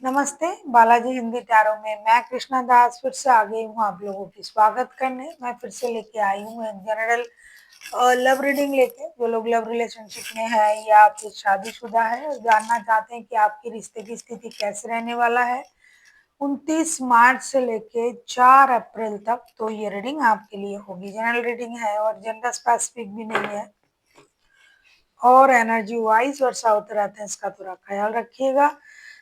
नमस्ते, बालाजी हिंदी टैरो में मैं कृष्णा दास फिर से आ गई हूँ आप लोगों की स्वागत करने। मैं फिर से लेके आई हूँ एक जनरल लव रीडिंग लेके। जो लोग लव रिलेशनशिप में है या फिर शादीशुदा है और जानना चाहते हैं कि आपके रिश्ते की स्थिति कैसे रहने वाला है 29 मार्च से लेके 4 अप्रैल तक, तो ये रीडिंग आपके लिए होगी। जनरल रीडिंग है और जेंडर स्पेसिफिक भी नहीं है और एनर्जी वाइज वर्षा होते रहते हैं, इसका थोड़ा ख्याल रखिएगा।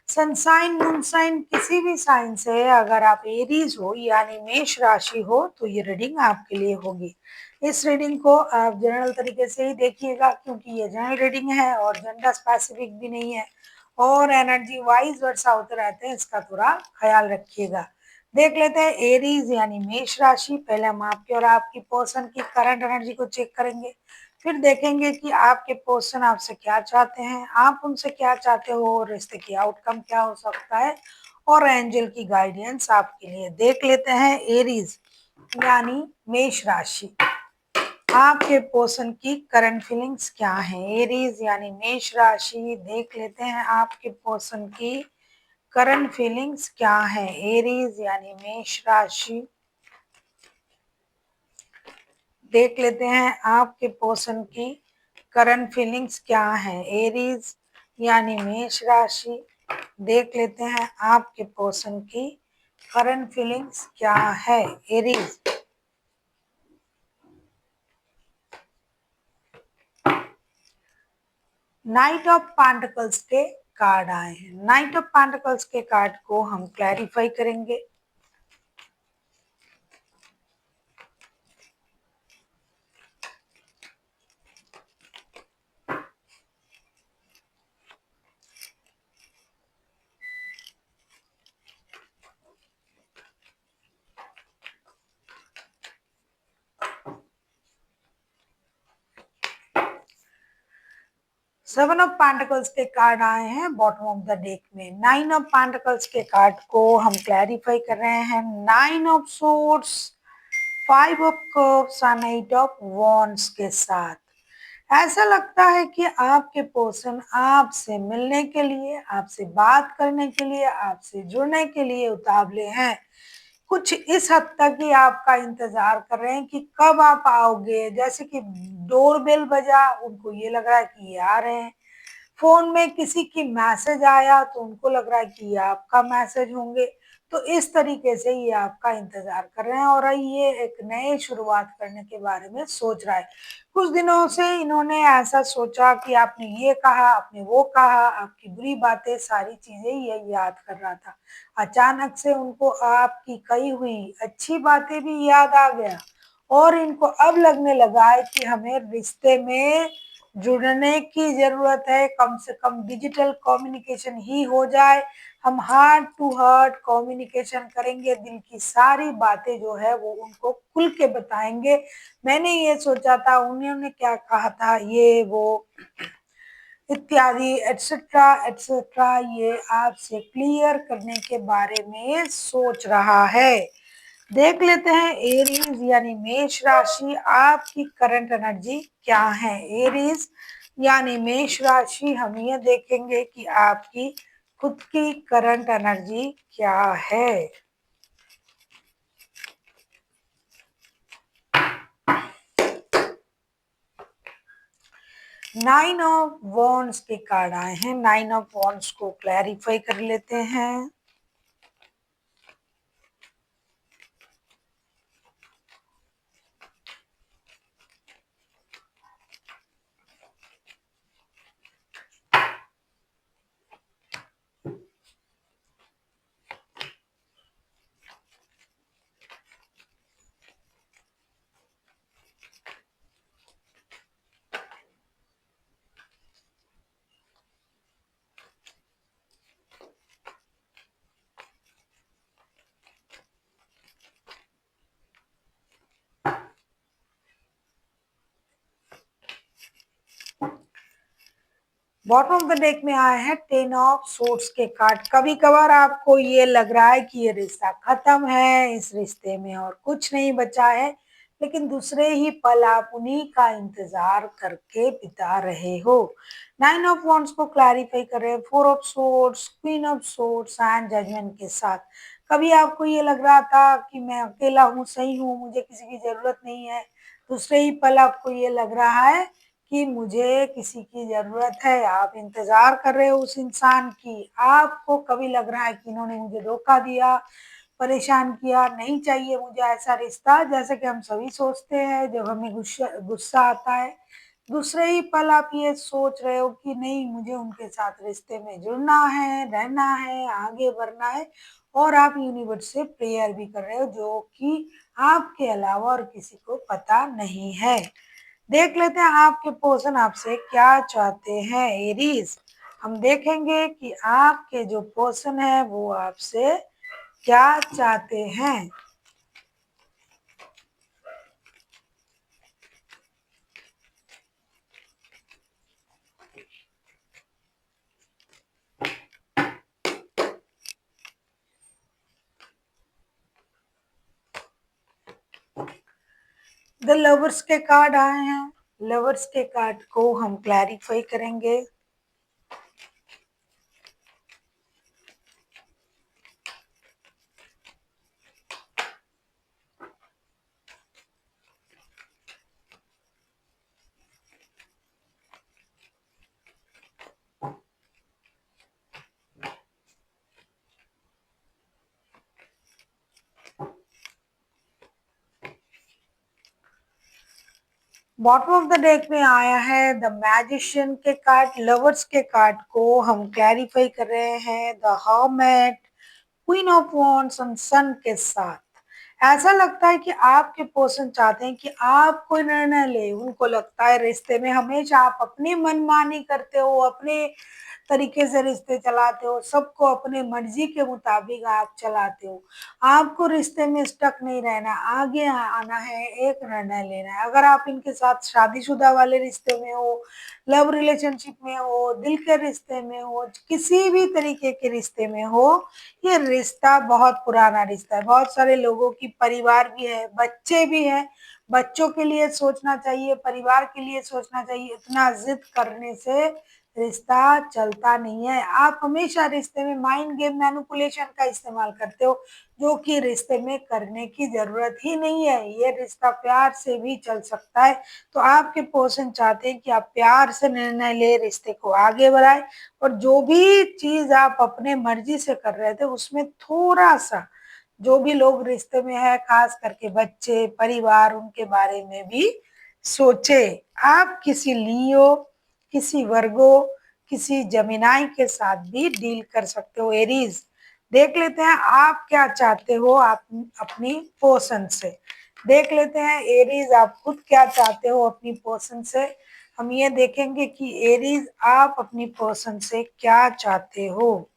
सनसाइन मूनसाइन किसी भी साइन से अगर आप एरीज हो यानी मेष राशि हो तो ये रीडिंग आपके लिए होगी। इस रीडिंग को आप जनरल तरीके से ही देखिएगा क्योंकि ये जनरल रीडिंग है और जेंडर स्पेसिफिक भी नहीं है और एनर्जी वाइज वर्षा होते रहते हैं, इसका थोड़ा ख्याल रखिएगा। देख लेते हैं एरीज यानी मेष राशि। पहले हम आपके और आपकी पर्सन की करंट एनर्जी को चेक करेंगे, फिर देखेंगे कि आपके पर्सन आपसे क्या चाहते हैं, आप उनसे क्या चाहते हो और रिश्ते की आउटकम क्या हो सकता है और एंजल की गाइडेंस आपके लिए। देख लेते हैं एरीज यानी मेष राशि, आपके पर्सन की करंट फीलिंग्स क्या है। एरीज यानी मेष राशि, देख लेते हैं आपके पर्सन की करंट फीलिंग्स क्या है। एरीज यानी मेष राशि, देख लेते हैं आपके पर्सन की करंट फीलिंग्स क्या है। एरीज यानी मेष राशि, देख लेते हैं आपके पर्सन की करंट फीलिंग्स क्या है। एरीज, नाइट ऑफ पेंटिकल्स के कार्ड आए हैं। नाइट ऑफ पेंटिकल्स के कार्ड को हम क्लैरिफाई करेंगे। 7 ऑफ पेंटिकल्स के कार्ड आए हैं बॉटम ऑफ द डेक में। 9 ऑफ पेंटिकल्स के कार्ड को हम क्लैरिफाई कर रहे हैं। 9 ऑफ सोर्ड्स, 5 ऑफ कप्स और 8 ऑफ वॉन्ड्स के साथ। ऐसा लगता है कि आपके पर्सन आपसे मिलने के लिए, आपसे बात करने के लिए, आपसे जुड़ने के लिए उतावले हैं। कुछ इस हद तक ही आपका इंतजार कर रहे हैं कि कब आप आओगे। जैसे कि डोरबेल बजा, उनको ये लग रहा है कि ये आ रहे हैं। फोन में किसी की मैसेज आया तो उनको लग रहा है कि ये आपका मैसेज होंगे। तो इस तरीके से ये आपका इंतजार कर रहे हैं और ये एक नए शुरुआत करने के बारे में सोच रहा है। कुछ दिनों से इन्होंने ऐसा सोचा कि आपने ये कहा, आपने वो कहा, आपकी बुरी बातें, सारी चीजें ये याद कर रहा था। अचानक से उनको आपकी कही हुई अच्छी बातें भी याद आ गया और इनको अब लगने लगा है कि हमें रिश्ते में जुड़ने की जरूरत है। कम से कम डिजिटल कम्युनिकेशन ही हो जाए, हम हार्ट टू हार्ट कम्युनिकेशन करेंगे, दिल की सारी बातें जो है वो उनको खुल के बताएंगे। मैंने ये सोचा था, उन्होंने क्या कहा था, ये वो इत्यादि एटसेट्रा एटसेट्रा, ये आपसे क्लियर करने के बारे में सोच रहा है। देख लेते हैं एरीज यानी मेष राशि, आपकी करंट एनर्जी क्या है। एरीज यानी मेष राशि, हम ये देखेंगे कि आपकी खुद की करंट एनर्जी क्या है। 9 ऑफ वॉन्ड्स के कार्ड आए हैं। 9 ऑफ वॉन्ड्स को क्लैरिफाई कर लेते हैं। बॉटम ऑफ द डेक में आए हैं 10 ऑफ सोर्ड्स के कार्ड। कभी कभार आपको ये लग रहा है कि ये रिश्ता खत्म है, इस रिश्ते में और कुछ नहीं बचा है, लेकिन दूसरे ही पल आप उन्हीं का इंतजार करके बिता रहे हो। 9 ऑफ वॉन्ड्स को क्लैरिफाई कर रहे हैं 4 of swords, queen of swords and judgment के साथ। कभी आपको ये लग रहा था कि मैं अकेला हूँ, सही हूँ, मुझे किसी की जरूरत नहीं है। दूसरे ही पल आपको ये लग रहा है कि मुझे किसी की ज़रूरत है, आप इंतज़ार कर रहे हो उस इंसान की। आपको कभी लग रहा है कि इन्होंने मुझे धोखा दिया, परेशान किया, नहीं चाहिए मुझे ऐसा रिश्ता, जैसे कि हम सभी सोचते हैं जब हमें गुस्सा गुस्सा आता है। दूसरे ही पल आप ये सोच रहे हो कि नहीं, मुझे उनके साथ रिश्ते में जुड़ना है, रहना है, आगे बढ़ना है, और आप यूनिवर्स से प्रेयर भी कर रहे हो, जो कि आपके अलावा और किसी को पता नहीं है। देख लेते हैं आपके पर्सन आपसे क्या चाहते हैं एरीज। हम देखेंगे कि आपके जो पर्सन है वो आपसे क्या चाहते हैं। द लवर्स के कार्ड आए हैं। लवर्स के कार्ड को हम क्लैरिफाई करेंगे। बॉटम ऑफ द डेक में आया है द मैजिशियन के कार्ड। लवर्स के कार्ड को हम क्लैरिफाई कर रहे हैं the hermit, queen of wands और सन के साथ। ऐसा लगता है कि आपके पर्सन चाहते हैं कि आप कोई निर्णय ले। उनको लगता है रिश्ते में हमेशा आप अपनी मनमानी करते हो, अपने तरीके से रिश्ते चलाते हो, सबको अपने मर्जी के मुताबिक आप चलाते हो। आपको रिश्ते में स्टक नहीं रहना, आगे आना है, एक निर्णय लेना है। अगर आप इनके साथ शादीशुदा वाले रिश्ते में हो, लव रिलेशनशिप में हो, दिल के रिश्ते में हो, किसी भी तरीके के रिश्ते में हो, ये रिश्ता बहुत पुराना रिश्ता है। बहुत सारे लोगों की परिवार भी है, बच्चे भी हैं। बच्चों के लिए सोचना चाहिए, परिवार के लिए सोचना चाहिए। इतना जिद करने से रिश्ता चलता नहीं है। आप हमेशा रिश्ते में माइंड गेम मैनिपुलेशन का इस्तेमाल करते हो, जो कि रिश्ते में करने की जरूरत ही नहीं है। ये रिश्ता प्यार से भी चल सकता है। तो आपके पर्सन चाहते हैं कि आप प्यार से निर्णय ले, रिश्ते को आगे बढ़ाए, और जो भी चीज आप अपने मर्जी से कर रहे थे उसमें थोड़ा सा, जो भी लोग रिश्ते में है, खास करके बच्चे, परिवार, उनके बारे में भी सोचे। आप किसी लियो, किसी वर्गो, किसी जमिनाई के साथ भी डील कर सकते हो एरीज। देख लेते हैं आप क्या चाहते हो आप अपनी पर्सन से। देख लेते हैं एरीज आप खुद क्या चाहते हो अपनी पर्सन से। हम ये देखेंगे कि एरीज आप अपनी पर्सन से क्या चाहते हो।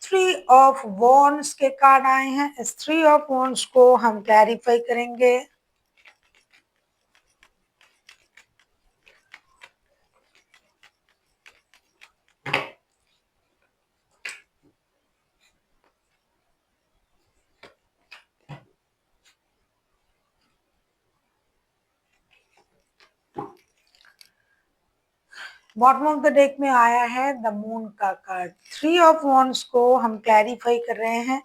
थ्री ऑफ वॉन्ड्स के कार्ड आए हैं। इस थ्री ऑफ वॉन्ड्स को हम क्लैरिफाई करेंगे। बॉटम ऑफ द डेक में आया है द मून का कार्ड। थ्री ऑफ वॉन्ड्स को हम क्लैरिफाई कर रहे हैं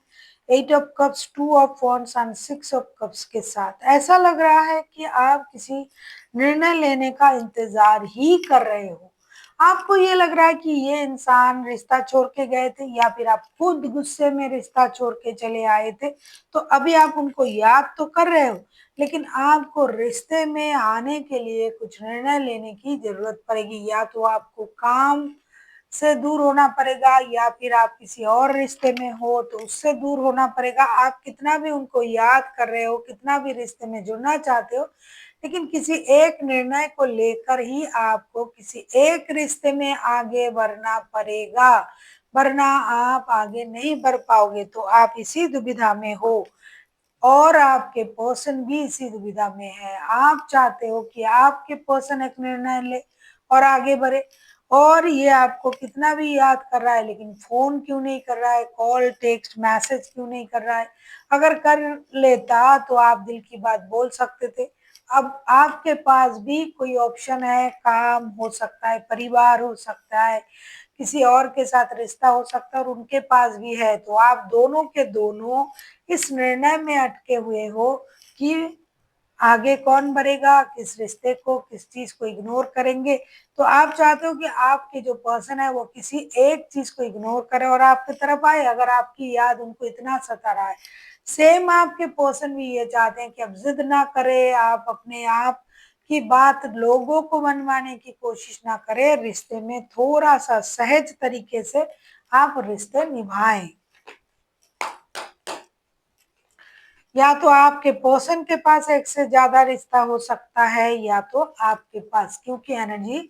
8 of cups, 2 of wands and 6 of cups के साथ। ऐसा लग रहा है कि आप किसी निर्णय लेने का इंतजार ही कर रहे हो। आपको ये लग रहा है कि ये इंसान रिश्ता छोड़ के गए थे, या फिर आप खुद गुस्से में रिश्ता छोड़ के चले आए थे। तो अभी आप उनको याद तो कर रहे हो, लेकिन आपको रिश्ते में आने के लिए कुछ निर्णय लेने की जरूरत पड़ेगी। या तो आपको काम से दूर होना पड़ेगा, या फिर आप किसी और रिश्ते में हो तो उससे दूर होना पड़ेगा। आप कितना भी उनको याद कर रहे हो, कितना भी रिश्ते में जुड़ना चाहते हो, लेकिन किसी एक निर्णय को लेकर ही आपको किसी एक रिश्ते में आगे बढ़ना पड़ेगा, वरना आप आगे नहीं बढ़ पाओगे। तो आप इसी दुविधा में हो, और आपके पर्सन भी इसी दुविधा में है। आप चाहते हो कि आपके पर्सन एक निर्णय ले और आगे बढ़े, और ये आपको कितना भी याद कर रहा है लेकिन फ़ोन क्यों नहीं कर रहा है, कॉल, टेक्स्ट, मैसेज क्यों नहीं कर रहा है? अगर कर लेता तो आप दिल की बात बोल सकते थे। अब आपके पास भी कोई ऑप्शन है, काम हो सकता है, परिवार हो सकता है, किसी और के साथ रिश्ता हो सकता है और उनके पास भी है, तो आप दोनों के दोनों इस निर्णय में अटके हुए हो कि आगे कौन बढ़ेगा, किस रिश्ते को, किस चीज़ को इग्नोर करेंगे। तो आप चाहते हो कि आपके जो पर्सन है वो किसी एक चीज़ को इग्नोर करे और आपकी तरफ आए, अगर आपकी याद उनको इतना सता रहा है। सेम आपके पर्सन भी ये चाहते हैं कि अब ज़िद ना करें, आप अपने आप की बात लोगों को मनवाने की कोशिश ना करें, रिश्ते में थोड़ा-सा सहज तरीके से आप रिश्ते निभाएँ। या तो आपके पर्सन के पास एक से ज़्यादा रिश्ता हो सकता है या तो आपके पास, क्योंकि एनर्जी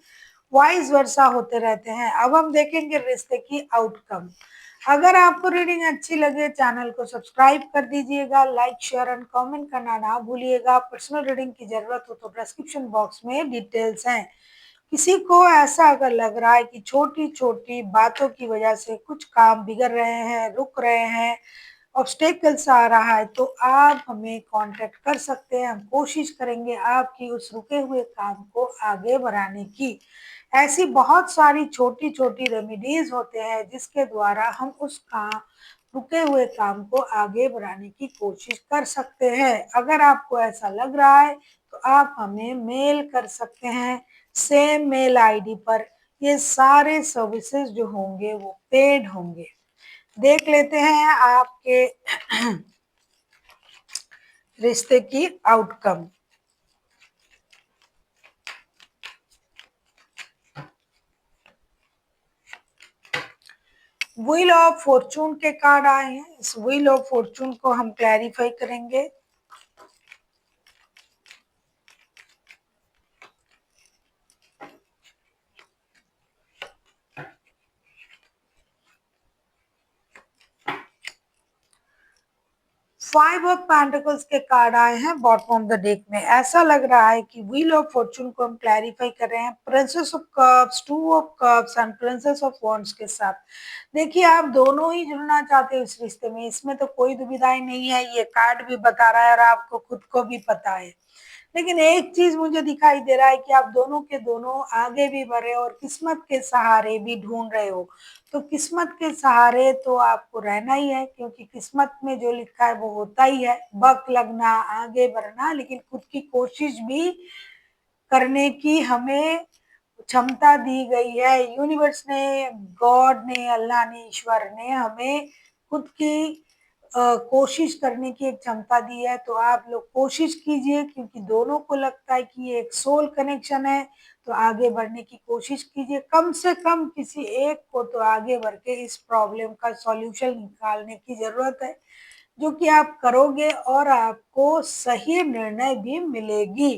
वाइस वर्सा होते रहते हैं। अब हम देखेंगे रिश्ते की आउटकम। अगर आपको रीडिंग अच्छी लगे चैनल को सब्सक्राइब कर दीजिएगा, लाइक, शेयर एंड कमेंट करना ना भूलिएगा। पर्सनल रीडिंग की ज़रूरत हो तो डिस्क्रिप्शन बॉक्स में डिटेल्स हैं। किसी को ऐसा अगर लग रहा है कि छोटी-छोटी बातों की वजह से कुछ काम बिगड़ रहे हैं, रुक रहे हैं, ऑब्स्टेकल्स आ रहा है, तो आप हमें कांटेक्ट कर सकते हैं। हम कोशिश करेंगे आपकी उस रुके हुए काम को आगे बढ़ाने की। ऐसी बहुत सारी छोटी-छोटी रेमेडीज़ होते हैं जिसके द्वारा हम उस रुके हुए काम को आगे बढ़ाने की कोशिश कर सकते हैं। अगर आपको ऐसा लग रहा है तो आप हमें मेल कर सकते हैं सेम मेल आईडी पर। ये सारे सर्विसेज जो होंगे वो पेड होंगे। देख लेते हैं आपके रिश्ते की आउटकम। व्हील ऑफ फॉर्चून के कार्ड आए हैं। इस व्हील ऑफ फॉर्चून को हम क्लैरिफाई करेंगे। 5 ऑफ पेंटिकल्स के कार्ड आए हैं बॉटम ऑफ द डेक में। ऐसा लग रहा है कि व्हील ऑफ फॉर्चून को हम क्लैरिफाई कर रहे हैं princess of cups, 2 of cups and princess of wands के साथ। देखिए, आप दोनों ही जुड़ना चाहते हो इस रिश्ते में, इसमें तो कोई दुविधा नहीं है, ये कार्ड भी बता रहा है और आपको खुद को भी पता है। लेकिन एक चीज़ मुझे दिखाई दे रहा है कि आप दोनों के दोनों आगे भी बढ़ रहे हो और किस्मत के सहारे भी ढूँढ रहे हो। तो किस्मत के सहारे तो आपको रहना ही है, क्योंकि किस्मत में जो लिखा है वो होता ही है। वक़्त लगना, आगे बढ़ना, लेकिन खुद की कोशिश भी करने की हमें क्षमता दी गई है। यूनिवर्स ने, गॉड ने, अल्लाह ने, ईश्वर ने हमें खुद की कोशिश करने की एक क्षमता दी है। तो आप लोग कोशिश कीजिए, क्योंकि दोनों को लगता है कि ये एक सोल कनेक्शन है, तो आगे बढ़ने की कोशिश कीजिए। कम से कम किसी एक को तो आगे बढ़ के इस प्रॉब्लम का सॉल्यूशन निकालने की ज़रूरत है, जो कि आप करोगे और आपको सही निर्णय भी मिलेगी।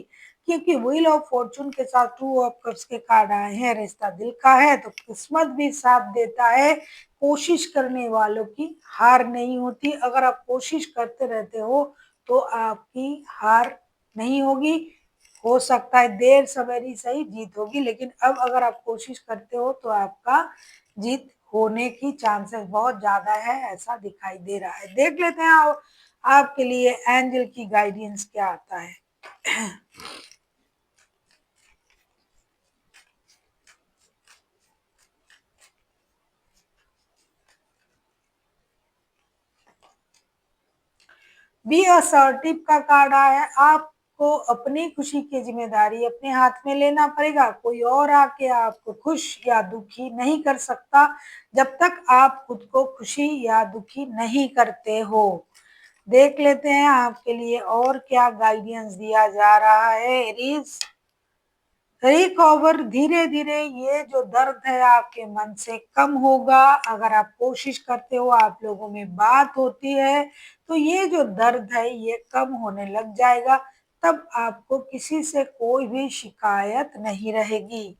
क्योंकि व्हील ऑफ फॉर्चून के साथ 2 ऑफ कप्स के कार्ड आए हैं, रिश्ता दिल का है तो किस्मत भी साथ देता है। कोशिश करने वालों की हार नहीं होती। अगर आप कोशिश करते रहते हो तो आपकी हार नहीं होगी। हो सकता है देर सवेरी सही जीत होगी, लेकिन अब अगर आप कोशिश करते हो तो आपका जीत होने की चांसेस बहुत ज़्यादा है, ऐसा दिखाई दे रहा है। देख लेते हैं आपके लिए एंजल की गाइडेंस क्या आता है। बी असर्टिव का कार्ड आया है। आपको अपनी खुशी की ज़िम्मेदारी अपने हाथ में लेना पड़ेगा। कोई और आके आपको खुश या दुखी नहीं कर सकता, जब तक आप खुद को खुशी या दुखी नहीं करते हो। देख लेते हैं आपके लिए और क्या गाइडेंस दिया जा रहा है। एरीज, रिकवर, धीरे-धीरे ये जो दर्द है आपके मन से कम होगा। अगर आप कोशिश करते हो, आप लोगों में बात होती है, तो ये जो दर्द है ये कम होने लग जाएगा। तब आपको किसी से कोई भी शिकायत नहीं रहेगी।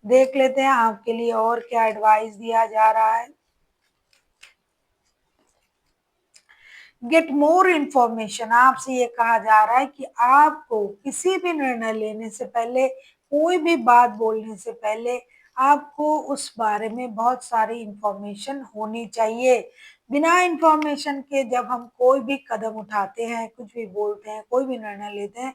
देख लेते हैं आपके लिए और क्या एडवाइस दिया जा रहा है। गेट मोर इन्फॉर्मेशन, आपसे ये कहा जा रहा है कि आपको किसी भी निर्णय लेने से पहले, कोई भी बात बोलने से पहले आपको उस बारे में बहुत सारी इंफॉर्मेशन होनी चाहिए। बिना इंफॉर्मेशन के जब हम कोई भी कदम उठाते हैं, कुछ भी बोलते हैं, कोई भी निर्णय लेते हैं,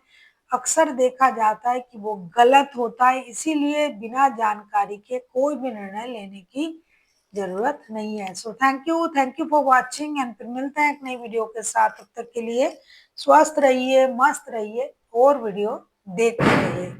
अक्सर देखा जाता है कि वो गलत होता है। इसीलिए बिना जानकारी के कोई भी निर्णय लेने की ज़रूरत नहीं है। So thank you for watching and फिर मिलते हैं एक नई वीडियो के साथ। तब तक के लिए स्वस्थ रहिए, मस्त रहिए और वीडियो देखते रहिए।